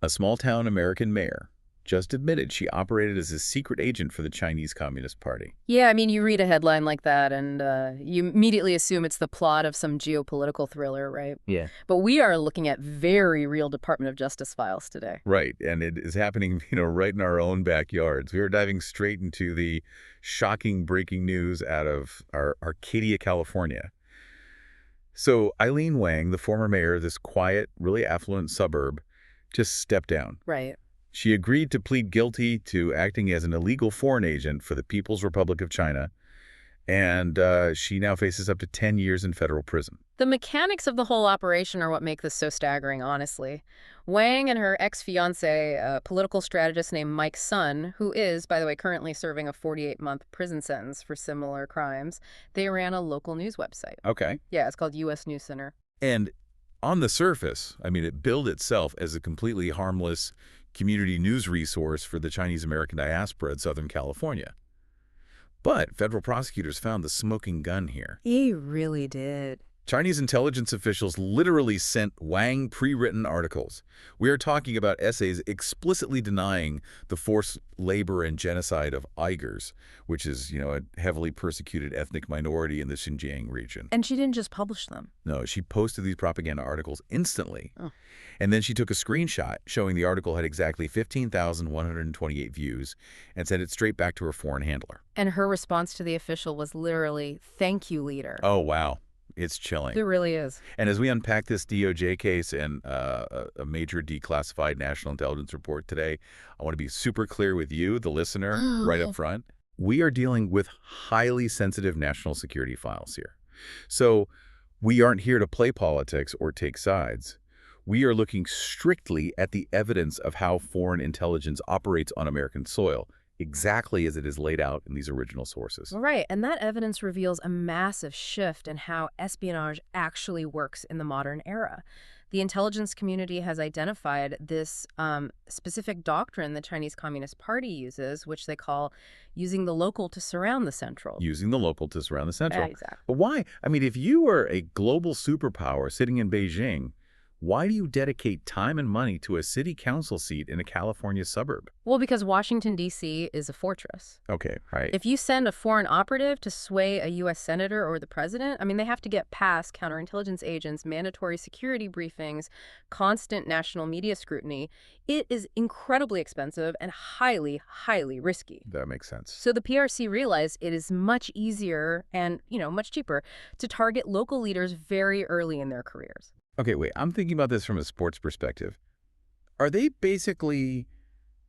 A small-town American mayor just admitted she operated as a secret agent for the Chinese Communist Party. Yeah, I mean, you read a headline like that and you immediately assume it's the plot of some geopolitical thriller, right? Yeah. But we are looking at very real Department of Justice files today. Right, and it is happening, right in our own backyards. We are diving straight into the shocking breaking news out of our Arcadia, California. So Eileen Wang, the former mayor of this quiet, really affluent suburb, just stepped down. Right. She agreed to plead guilty to acting as an illegal foreign agent for the People's Republic of China, and she now faces up to 10 years in federal prison. The mechanics of the whole operation are what make this so staggering, honestly. Wang and her ex-fiancé, a political strategist named Mike Sun, who is, by the way, currently serving a 48-month prison sentence for similar crimes, they ran a local news website. Okay. Yeah, it's called U.S. News Center. And on the surface, I mean, it billed itself as a completely harmless community news resource for the Chinese-American diaspora in Southern California. But federal prosecutors found the smoking gun here. He really did. Chinese intelligence officials literally sent Wang pre-written articles. We are talking about essays explicitly denying the forced labor and genocide of Uyghurs, which is, a heavily persecuted ethnic minority in the Xinjiang region. And she didn't just publish them. No, she posted these propaganda articles instantly. Oh. And then she took a screenshot showing the article had exactly 15,128 views and sent it straight back to her foreign handler. And her response to the official was literally, "Thank you, leader." Oh, wow. It's chilling. It really is. And as we unpack this DOJ case and a major declassified national intelligence report today, I want to be super clear with you, the listener, right up front. We are dealing with highly sensitive national security files here. So we aren't here to play politics or take sides. We are looking strictly at the evidence of how foreign intelligence operates on American soil, exactly as it is laid out in these original sources. Right, and that evidence reveals a massive shift in how espionage actually works in the modern era. The intelligence community has identified this specific doctrine the Chinese Communist Party uses, which they call using the local to surround the central. Using the local to surround the central. Exactly. But why? I mean, if you were a global superpower sitting in Beijing, why do you dedicate time and money to a city council seat in a California suburb? Well, because Washington, D.C. is a fortress. Okay, right. If you send a foreign operative to sway a U.S. senator or the president, I mean, they have to get past counterintelligence agents, mandatory security briefings, constant national media scrutiny. It is incredibly expensive and highly, highly risky. That makes sense. So the PRC realized it is much easier and, much cheaper to target local leaders very early in their careers. Okay, wait, I'm thinking about this from a sports perspective. Are they basically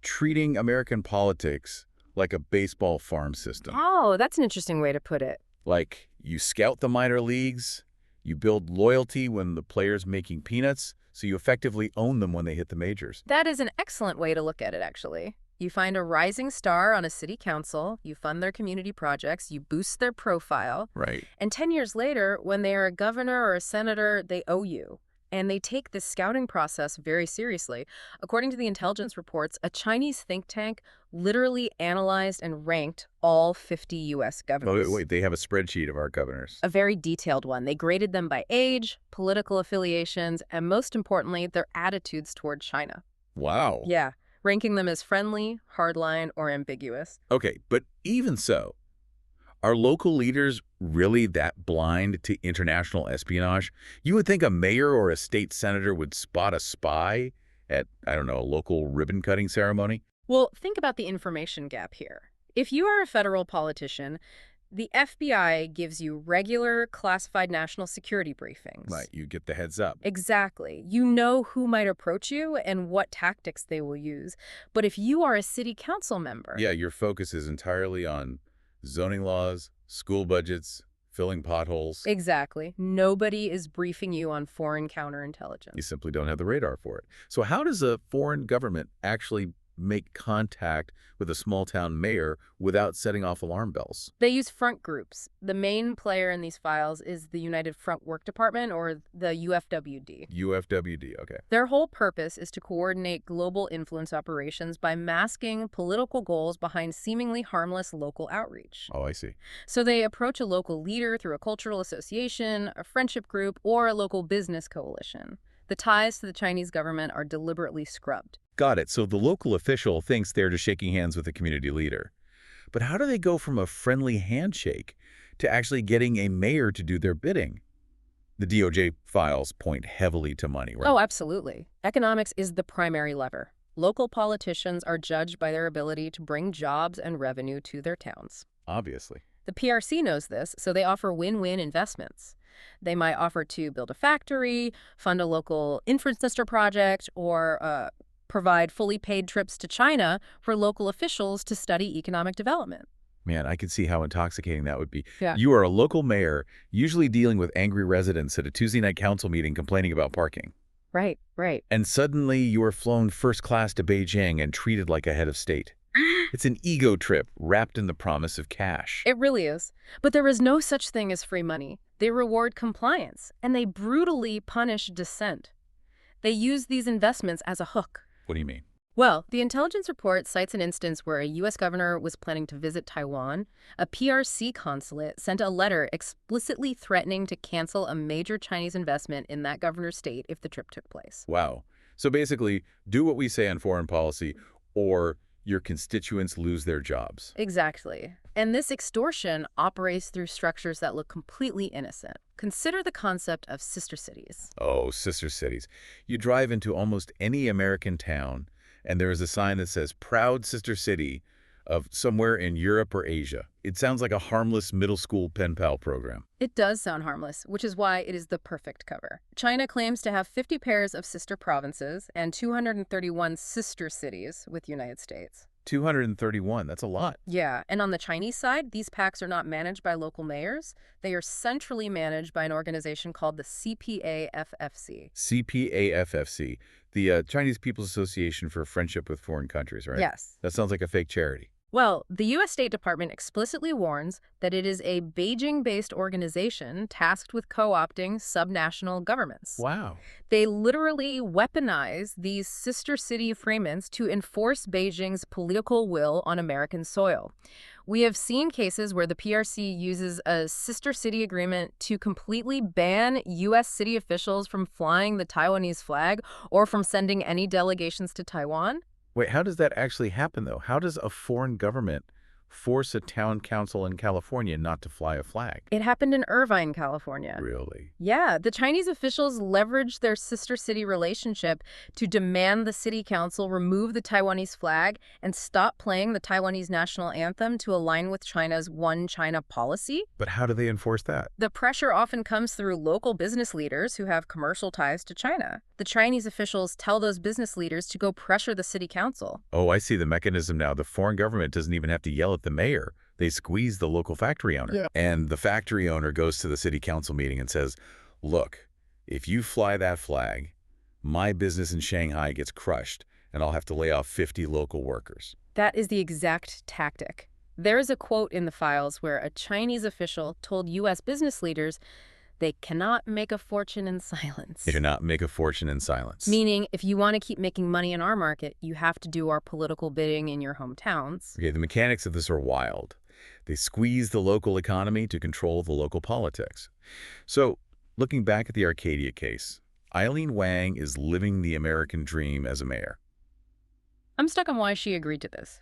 treating American politics like a baseball farm system? Oh, that's an interesting way to put it. Like, you scout the minor leagues, you build loyalty when the player's making peanuts, so you effectively own them when they hit the majors. That is an excellent way to look at it, actually. You find a rising star on a city council, you fund their community projects, you boost their profile. Right. And 10 years later, when they are a governor or a senator, they owe you. And they take this scouting process very seriously. According to the intelligence reports, a Chinese think tank literally analyzed and ranked all 50 U.S. governors. Oh, wait, they have a spreadsheet of our governors. A very detailed one. They graded them by age, political affiliations, and most importantly, their attitudes toward China. Wow. Yeah, ranking them as friendly, hardline, or ambiguous. Okay, but even so, are local leaders really that blind to international espionage? You would think a mayor or a state senator would spot a spy at, I don't know, a local ribbon-cutting ceremony? Well, think about the information gap here. If you are a federal politician, the FBI gives you regular classified national security briefings. Right, you get the heads up. Exactly. You know who might approach you and what tactics they will use. But if you are a city council member... Yeah, your focus is entirely on zoning laws, school budgets, filling potholes. Exactly. Nobody is briefing you on foreign counterintelligence. You simply don't have the radar for it. So how does a foreign government actually make contact with a small-town mayor without setting off alarm bells? They use front groups. The main player in these files is the United Front Work Department, or the UFWD. UFWD, okay. Their whole purpose is to coordinate global influence operations by masking political goals behind seemingly harmless local outreach. Oh, I see. So they approach a local leader through a cultural association, a friendship group, or a local business coalition. The ties to the Chinese government are deliberately scrubbed. Got it. So the local official thinks they're just shaking hands with the community leader. But how do they go from a friendly handshake to actually getting a mayor to do their bidding? The DOJ files point heavily to money, right? Oh, absolutely. Economics is the primary lever. Local politicians are judged by their ability to bring jobs and revenue to their towns. Obviously. The PRC knows this, so they offer win-win investments. They might offer to build a factory, fund a local infrastructure project, or provide fully paid trips to China for local officials to study economic development. Man, I can see how intoxicating that would be. Yeah. You are a local mayor, usually dealing with angry residents at a Tuesday night council meeting complaining about parking. Right, right. And suddenly you are flown first class to Beijing and treated like a head of state. It's an ego trip wrapped in the promise of cash. It really is. But there is no such thing as free money. They reward compliance, and they brutally punish dissent. They use these investments as a hook. What do you mean? Well, the intelligence report cites an instance where a U.S. governor was planning to visit Taiwan. A PRC consulate sent a letter explicitly threatening to cancel a major Chinese investment in that governor's state if the trip took place. Wow. So basically, do what we say on foreign policy, or your constituents lose their jobs. Exactly. And this extortion operates through structures that look completely innocent. Consider the concept of sister cities. Oh, sister cities. You drive into almost any American town, and there is a sign that says Proud Sister City of somewhere in Europe or Asia. It sounds like a harmless middle school pen pal program. It does sound harmless, which is why it is the perfect cover. China claims to have 50 pairs of sister provinces and 231 sister cities with the United States. 231, that's a lot. Yeah, and on the Chinese side, these packs are not managed by local mayors. They are centrally managed by an organization called the CPAFFC. CPAFFC, the Chinese People's Association for Friendship with Foreign Countries, right? Yes. That sounds like a fake charity. Well, the U.S. State Department explicitly warns that it is a Beijing-based organization tasked with co-opting subnational governments. Wow. They literally weaponize these sister city agreements to enforce Beijing's political will on American soil. We have seen cases where the PRC uses a sister city agreement to completely ban U.S. city officials from flying the Taiwanese flag or from sending any delegations to Taiwan. Wait, how does that actually happen, though? How does a foreign government force a town council in California not to fly a flag? It happened in Irvine, California. Really? Yeah, the Chinese officials leveraged their sister city relationship to demand the city council remove the Taiwanese flag and stop playing the Taiwanese national anthem to align with China's One China policy. But how do they enforce that? The pressure often comes through local business leaders who have commercial ties to China. The Chinese officials tell those business leaders to go pressure the city council. Oh, I see the mechanism now. The foreign government doesn't even have to yell at the mayor. They squeeze the local factory owner. Yeah. And the factory owner goes to the city council meeting and says, look, if you fly that flag, my business in Shanghai gets crushed, and I'll have to lay off 50 local workers. That is the exact tactic. There is a quote in the files where a Chinese official told U.S. business leaders they cannot make a fortune in silence. They cannot make a fortune in silence. Meaning, if you want to keep making money in our market, you have to do our political bidding in your hometowns. Okay, the mechanics of this are wild. They squeeze the local economy to control the local politics. So, looking back at the Arcadia case, Eileen Wang is living the American dream as a mayor. I'm stuck on why she agreed to this.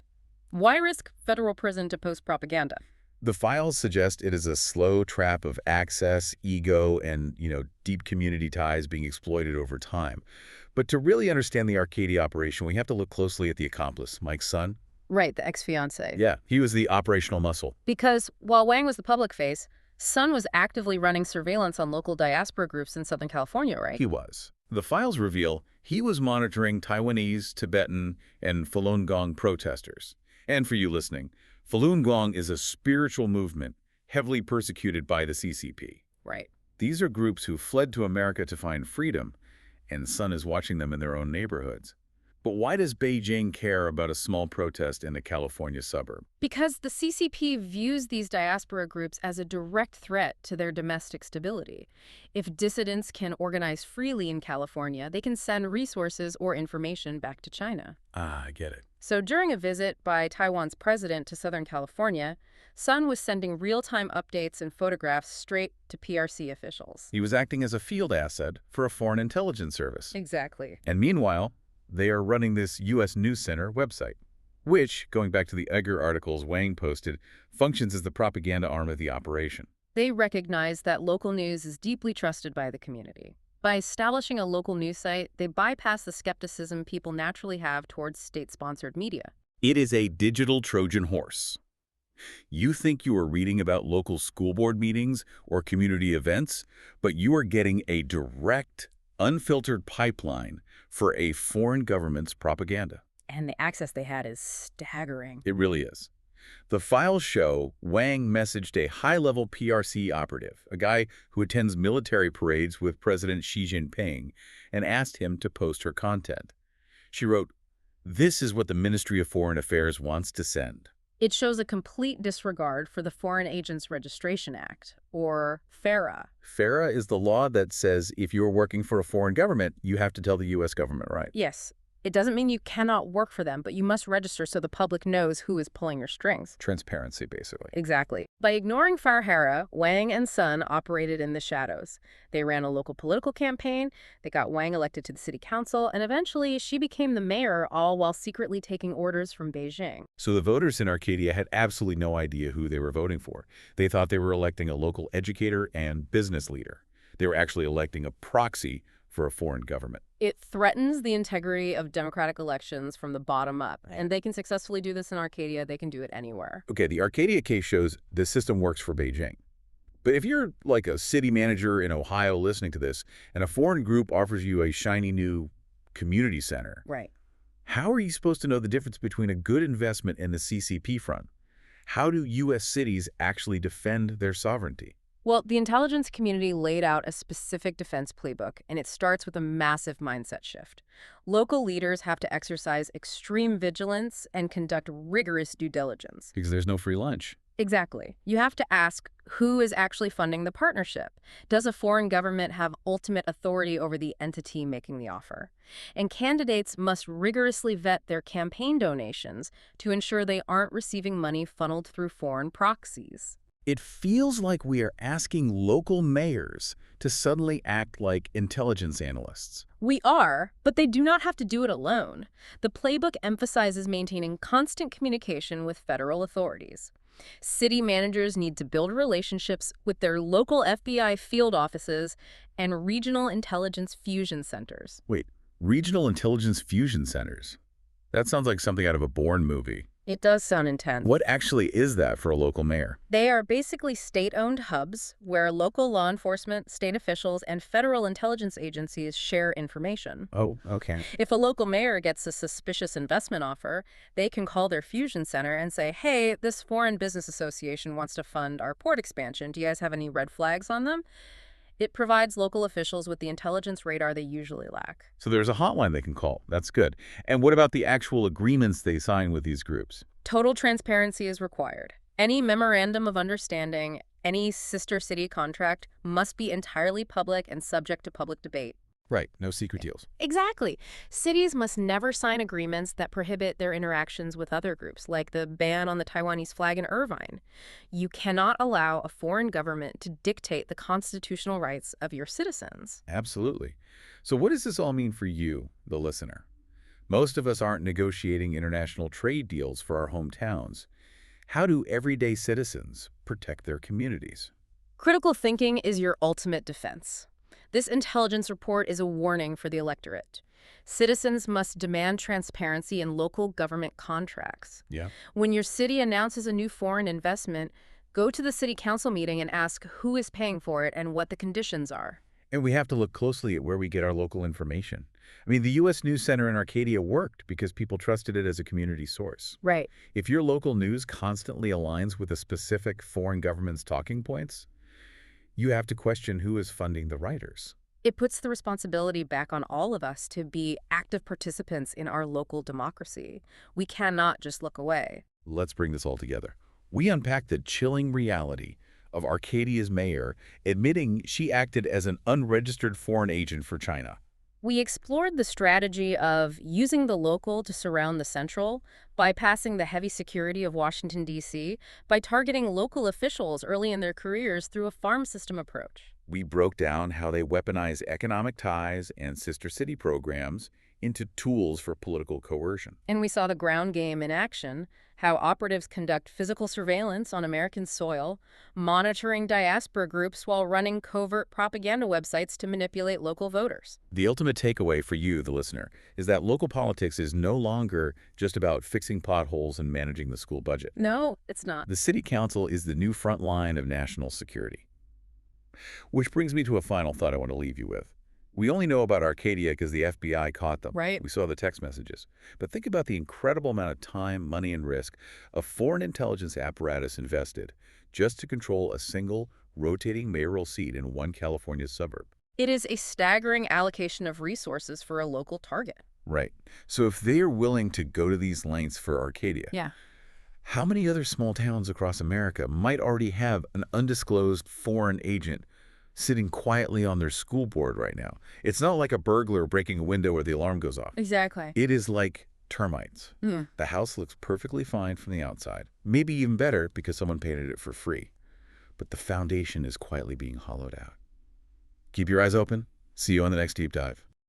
Why risk federal prison to post propaganda? The files suggest it is a slow trap of access, ego, and, deep community ties being exploited over time. But to really understand the Arcadia operation, we have to look closely at the accomplice, Mike's son. Right, the ex-fiancé. Yeah, he was the operational muscle. Because while Wang was the public face, Sun was actively running surveillance on local diaspora groups in Southern California, right? He was. The files reveal he was monitoring Taiwanese, Tibetan, and Falun Gong protesters. And for you listening, Falun Gong is a spiritual movement heavily persecuted by the CCP. Right. These are groups who fled to America to find freedom, and Sun is watching them in their own neighborhoods. But why does Beijing care about a small protest in a California suburb? Because the CCP views these diaspora groups as a direct threat to their domestic stability. If dissidents can organize freely in California, they can send resources or information back to China. Ah, I get it. So during a visit by Taiwan's president to Southern California, Sun was sending real-time updates and photographs straight to PRC officials. He was acting as a field asset for a foreign intelligence service. Exactly. And meanwhile, they are running this U.S. News Center website, which, going back to the Edgar articles Wang posted, functions as the propaganda arm of the operation. They recognize that local news is deeply trusted by the community. By establishing a local news site, they bypass the skepticism people naturally have towards state-sponsored media. It is a digital Trojan horse. You think you are reading about local school board meetings or community events, but you are getting a direct, unfiltered pipeline for a foreign government's propaganda. And the access they had is staggering. It really is. The files show Wang messaged a high-level PRC operative, a guy who attends military parades with President Xi Jinping, and asked him to post her content. She wrote, "This is what the Ministry of Foreign Affairs wants to send." It shows a complete disregard for the Foreign Agents Registration Act, or FARA. FARA is the law that says if you're working for a foreign government, you have to tell the U.S. government, right? Yes, it doesn't mean you cannot work for them, but you must register so the public knows who is pulling your strings. Transparency, basically. Exactly. By ignoring FARA, Wang and Son operated in the shadows. They ran a local political campaign, they got Wang elected to the city council, and eventually she became the mayor, all while secretly taking orders from Beijing. So the voters in Arcadia had absolutely no idea who they were voting for. They thought they were electing a local educator and business leader. They were actually electing a proxy for a foreign government. It threatens the integrity of democratic elections from the bottom up, and they can successfully do this in Arcadia. They can do it anywhere. Okay, the Arcadia case shows this system works for Beijing. But if you're like a city manager in Ohio listening to this, and a foreign group offers you a shiny new community center, Right. how are you supposed to know the difference between a good investment and the CCP front? How do U.S. cities actually defend their sovereignty? Well, the intelligence community laid out a specific defense playbook, and it starts with a massive mindset shift. Local leaders have to exercise extreme vigilance and conduct rigorous due diligence. Because there's no free lunch. Exactly. You have to ask who is actually funding the partnership. Does a foreign government have ultimate authority over the entity making the offer? And candidates must rigorously vet their campaign donations to ensure they aren't receiving money funneled through foreign proxies. It feels like we are asking local mayors to suddenly act like intelligence analysts. We are, but they do not have to do it alone. The playbook emphasizes maintaining constant communication with federal authorities. City managers need to build relationships with their local FBI field offices and regional intelligence fusion centers. Wait, regional intelligence fusion centers? That sounds like something out of a Bourne movie. It does sound intense. What actually is that for a local mayor? They are basically state-owned hubs where local law enforcement, state officials, and federal intelligence agencies share information. Oh, okay. If a local mayor gets a suspicious investment offer, they can call their fusion center and say, "Hey, this foreign business association wants to fund our port expansion. Do you guys have any red flags on them?" It provides local officials with the intelligence radar they usually lack. So there's a hotline they can call. That's good. And what about the actual agreements they sign with these groups? Total transparency is required. Any memorandum of understanding, any sister city contract must be entirely public and subject to public debate. Right, no secret deals. Exactly. Cities must never sign agreements that prohibit their interactions with other groups, like the ban on the Taiwanese flag in Irvine. You cannot allow a foreign government to dictate the constitutional rights of your citizens. Absolutely. So what does this all mean for you, the listener? Most of us aren't negotiating international trade deals for our hometowns. How do everyday citizens protect their communities? Critical thinking is your ultimate defense. This intelligence report is a warning for the electorate. Citizens must demand transparency in local government contracts. Yeah. When your city announces a new foreign investment, go to the city council meeting and ask who is paying for it and what the conditions are. And we have to look closely at where we get our local information. I mean, the U.S. News Center in Arcadia worked because people trusted it as a community source. Right. If your local news constantly aligns with a specific foreign government's talking points, you have to question who is funding the writers. It puts the responsibility back on all of us to be active participants in our local democracy. We cannot just look away. Let's bring this all together. We unpack the chilling reality of Arcadia's mayor admitting she acted as an unregistered foreign agent for China. We explored the strategy of using the local to surround the central, bypassing the heavy security of Washington, D.C., by targeting local officials early in their careers through a farm system approach. We broke down how they weaponize economic ties and sister city programs into tools for political coercion. And we saw the ground game in action, how operatives conduct physical surveillance on American soil, monitoring diaspora groups while running covert propaganda websites to manipulate local voters. The ultimate takeaway for you, the listener, is that local politics is no longer just about fixing potholes and managing the school budget. No, it's not. The city council is the new front line of national security. Which brings me to a final thought I want to leave you with. We only know about Arcadia because the FBI caught them. Right. We saw the text messages. But think about the incredible amount of time, money, and risk a foreign intelligence apparatus invested just to control a single, rotating mayoral seat in one California suburb. It is a staggering allocation of resources for a local target. Right. So if they are willing to go to these lengths for Arcadia, Yeah. how many other small towns across America might already have an undisclosed foreign agent sitting quietly on their school board right now? It's not like a burglar breaking a window where the alarm goes off. Exactly. It is like termites. The house looks perfectly fine from the outside. Maybe even better because someone painted it for free. But the foundation is quietly being hollowed out. Keep your eyes open. See you on the next Deep Dive.